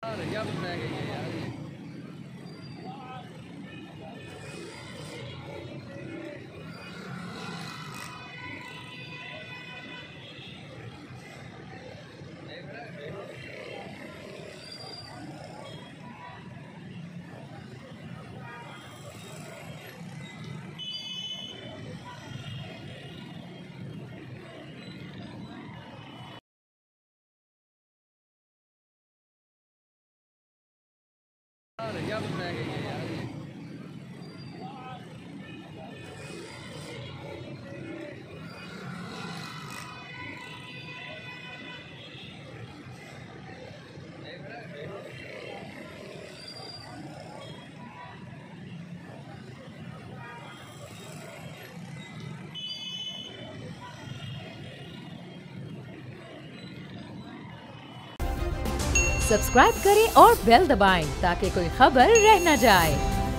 रैया तो रह गई है यार। रैया तो रह गई है यार। सब्सक्राइब करें और बेल दबाएं ताकि कोई खबर रह न जाए।